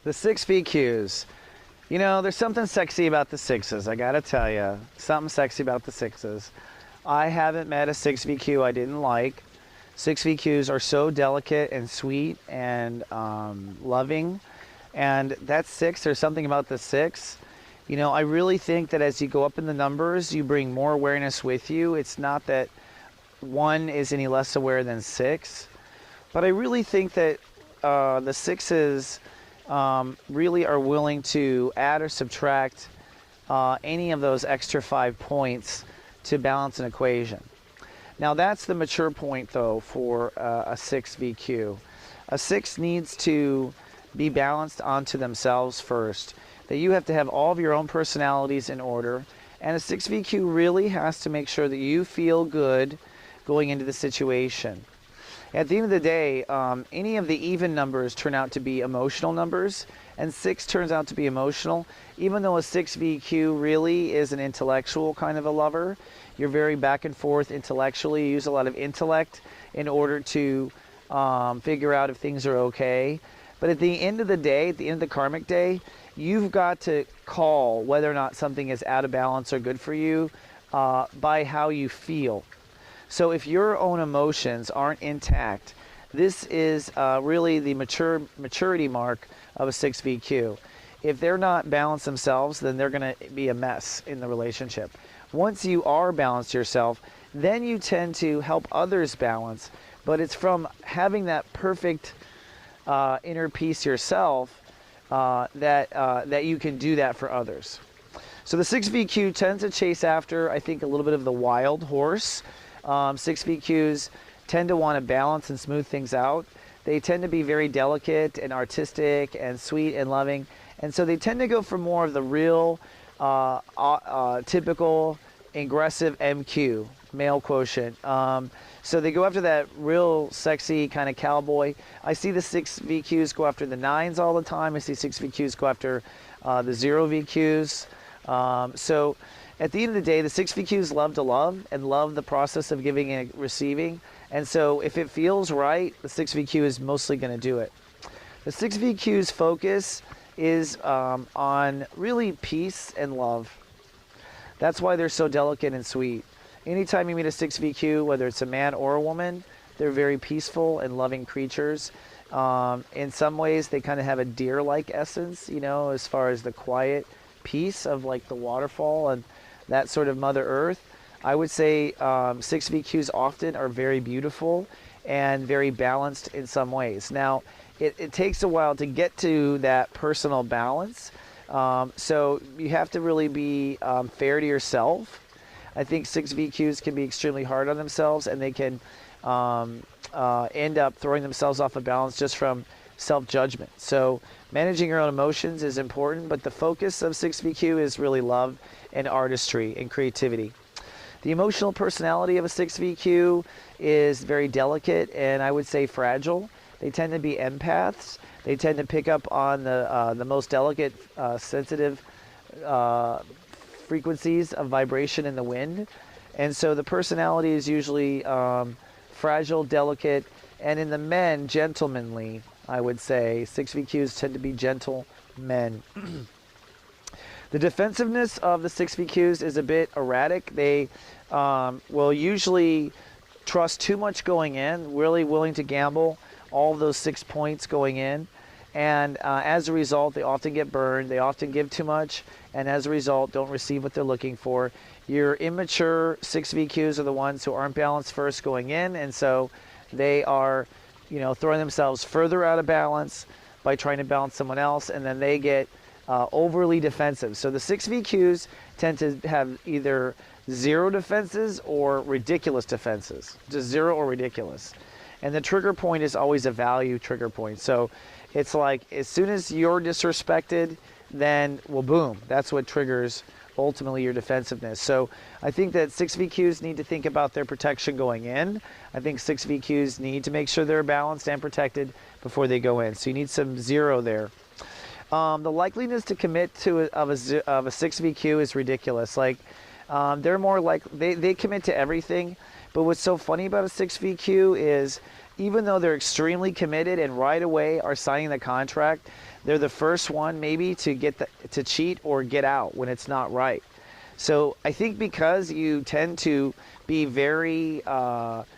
The 6 VQs. You know, there's something sexy about the 6s. I gotta tell you, something sexy about the 6s. I haven't met a 6 VQ I didn't like. 6 VQs are so delicate and sweet and loving. And that 6, there's something about the 6. You know, I really think that as you go up in the numbers, you bring more awareness with you. It's not that 1 is any less aware than 6. But I really think that the 6s really are willing to add or subtract any of those extra 5 points to balance an equation. Now that's the mature point though for a 6 VQ. A 6 needs to be balanced onto themselves first. That you have to have all of your own personalities in order, and a 6 VQ really has to make sure that you feel good going into the situation. At the end of the day, any of the even numbers turn out to be emotional numbers, and 6 turns out to be emotional. Even though a 6 VQ really is an intellectual kind of a lover, you're very back and forth intellectually. You use a lot of intellect in order to figure out if things are okay. But at the end of the day, at the end of the karmic day, you've got to call whether or not something is out of balance or good for you by how you feel. So if your own emotions aren't intact, this is really the maturity mark of a 6 VQ. If they're not balanced themselves, then they're going to be a mess in the relationship. Once you are balanced yourself, then you tend to help others balance. But it's from having that perfect inner peace yourself that you can do that for others. So the 6 VQ tends to chase after, I think, a little bit of the wild horse. 6 VQs tend to want to balance and smooth things out. They tend to be very delicate and artistic and sweet and loving. And so they tend to go for more of the real, typical, aggressive MQ, male quotient. So they go after that real sexy kind of cowboy. I see the 6 VQs go after the 9s all the time. I see 6 VQs go after the 0 VQs. So at the end of the day, the 6 VQs love to love and love the process of giving and receiving. And so if it feels right, the 6 VQ is mostly going to do it. The 6 VQ's focus is on really peace and love. That's why they're so delicate and sweet. Anytime you meet a 6 VQ, whether it's a man or a woman, they're very peaceful and loving creatures. In some ways, they kind of have a deer-like essence, you know, as far as the quiet peace of like the waterfall and that sort of Mother Earth. I would say 6 VQs often are very beautiful and very balanced in some ways. Now, it takes a while to get to that personal balance. So you have to really be fair to yourself. I think 6 VQs can be extremely hard on themselves, and they can end up throwing themselves off of balance just from self-judgment. So managing your own emotions is important, but the focus of 6 VQ is really love and artistry and creativity. The emotional personality of a 6 VQ is very delicate and I would say fragile. They tend to be empaths. They tend to pick up on the most delicate, sensitive frequencies of vibration in the wind. And so the personality is usually fragile, delicate, and in the men, gentlemanly, I would say. 6 VQs tend to be gentle men. The defensiveness of the 6 VQs is a bit erratic. They will usually trust too much going in, really willing to gamble all of those 6 points going in. And as a result, they often get burned. They often give too much, and as a result, don't receive what they're looking for. Your immature 6 VQs are the ones who aren't balanced first going in, and so they are, you know, throwing themselves further out of balance by trying to balance someone else, and then they get overly defensive. So the 6 VQs tend to have either 0 defenses or ridiculous defenses, just 0 or ridiculous. And the trigger point is always a value trigger point. So it's like as soon as you're disrespected, then, well, boom, that's what triggers ultimately your defensiveness. So I think that 6 VQs need to think about their protection going in. I think 6 VQs need to make sure they're balanced and protected before they go in. So you need some 0 there. The likeliness to commit to of a 6 VQ is ridiculous. Like they're more like they commit to everything. But what's so funny about a 6 VQ is even though they're extremely committed and right away are signing the contract, they're the first one maybe to to cheat or get out when it's not right. So I think because you tend to be very, what's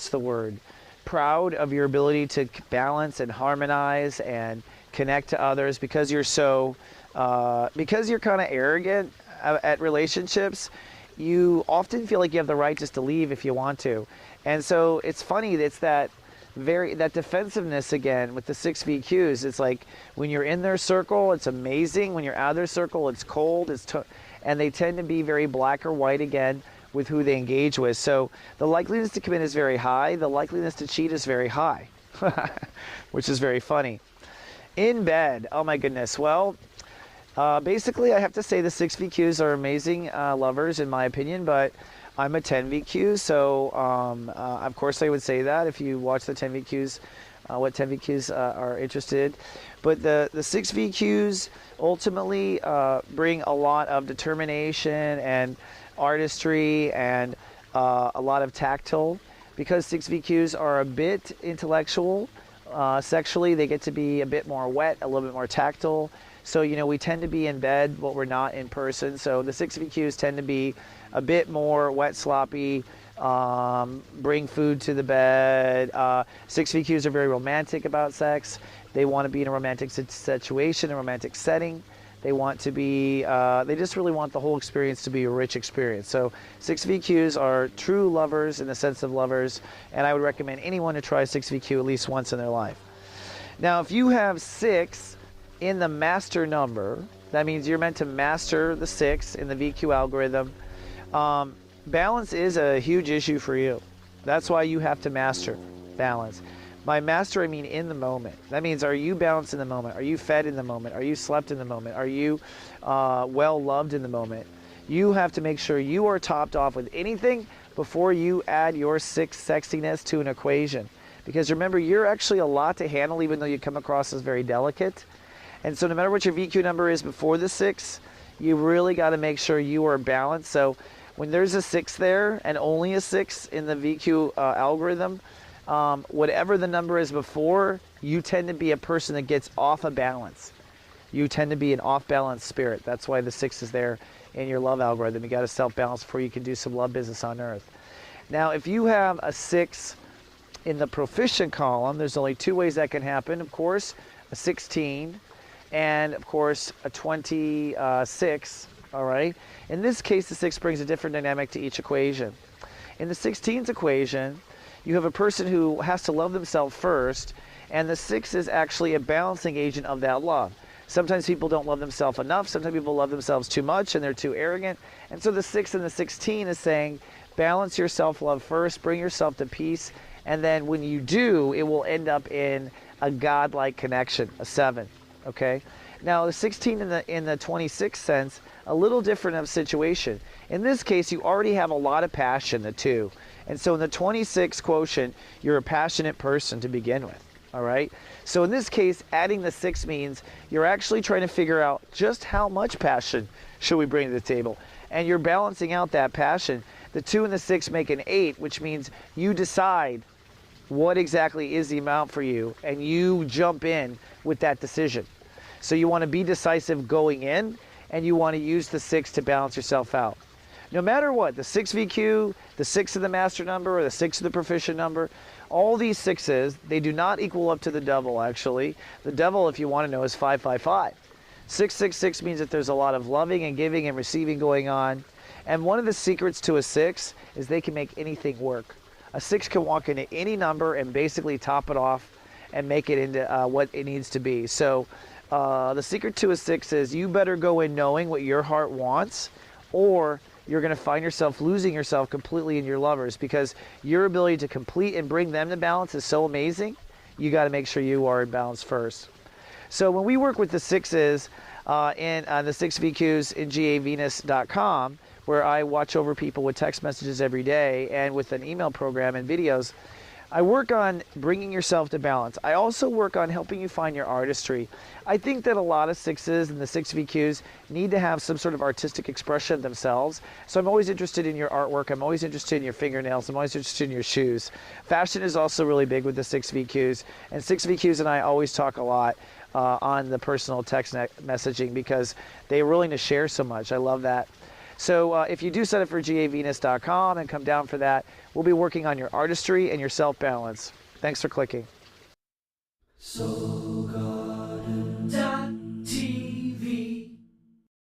the word? Proud of your ability to balance and harmonize and connect to others, because you're so, because you're kind of arrogant at relationships, you often feel like you have the right just to leave if you want to. And so it's funny, it's that defensiveness again with the 6 VQs. It's like when you're in their circle, it's amazing. When you're out of their circle, it's cold. And they tend to be very black or white again with who they engage with. So the likeliness to commit is very high. The likeliness to cheat is very high, which is very funny. In bed, oh my goodness. Well, basically I have to say the 6 VQs are amazing lovers in my opinion, but I'm a 10 VQ, so of course I would say that if you watch the 10 VQs, what 10 VQs are interested. But the 6 VQs ultimately bring a lot of determination and artistry and a lot of tactile, because 6 VQs are a bit intellectual. Sexually, they get to be a bit more wet, a little bit more tactile. So, you know, we tend to be in bed, but we're not in person. So the 6 VQs tend to be a bit more wet, sloppy, bring food to the bed. 6 VQs are very romantic about sex. They want to be in a romantic situation, a romantic setting. They want to be, they just really want the whole experience to be a rich experience. So 6 VQs are true lovers in the sense of lovers, and I would recommend anyone to try 6 VQ at least once in their life. Now, if you have 6 in the master number, that means you're meant to master the 6 in the VQ algorithm. Balance is a huge issue for you. That's why you have to master balance. By master, I mean in the moment. That means, are you balanced in the moment? Are you fed in the moment? Are you slept in the moment? Are you well loved in the moment? You have to make sure you are topped off with anything before you add your 6 sexiness to an equation. Because remember, you're actually a lot to handle, even though you come across as very delicate. And so no matter what your VQ number is before the 6, you really got to make sure you are balanced. So when there's a 6 there, and only a 6 in the VQ algorithm, whatever the number is before, you tend to be a person that gets off a balance. You tend to be an off-balance spirit. That's why the 6 is there in your love algorithm. You got to self-balance before you can do some love business on Earth. Now, if you have a 6 in the Proficient column, there's only 2 ways that can happen. Of course, a 16, and of course a 26. All right. In this case, the 6 brings a different dynamic to each equation. In the 16th equation, you have a person who has to love themselves first, and the 6 is actually a balancing agent of that love. Sometimes people don't love themselves enough. Sometimes people love themselves too much and they're too arrogant. And so the 6 and the 16 is saying, balance your self-love first, bring yourself to peace, and then when you do, it will end up in a godlike connection, a 7. Okay? Now the 16 in the 26 sense, a little different of situation. In this case, you already have a lot of passion, the 2. And so in the 26 quotient, you're a passionate person to begin with. All right? So in this case, adding the 6 means you're actually trying to figure out just how much passion should we bring to the table. And you're balancing out that passion. The 2 and the 6 make an 8, which means you decide what exactly is the amount for you, and you jump in with that decision. So you want to be decisive going in, and you want to use the 6 to balance yourself out. No matter what, the 6 VQ, the 6 of the master number, or the 6 of the Proficient number, all these 6s, they do not equal up to the devil, actually. The devil, if you want to know, is 555. 666 means that there's a lot of loving and giving and receiving going on. And one of the secrets to a 6 is they can make anything work. A 6 can walk into any number and basically top it off and make it into what it needs to be. So the secret to a 6 is you better go in knowing what your heart wants, or you're going to find yourself losing yourself completely in your lovers, because your ability to complete and bring them to balance is so amazing. You got to make sure you are in balance first. So when we work with the 6s in the 6 VQs in gavenus.com, where I watch over people with text messages every day and with an email program and videos, I work on bringing yourself to balance. I also work on helping you find your artistry. I think that a lot of sixes and the 6VQs need to have some sort of artistic expression of themselves. So I'm always interested in your artwork. I'm always interested in your fingernails. I'm always interested in your shoes. Fashion is also really big with the 6VQs. And 6VQs and I always talk a lot on the personal text messaging because they're willing to share so much. I love that. So if you do sign up for gavenus.com and come down for that, we'll be working on your artistry and your self-balance. Thanks for clicking. So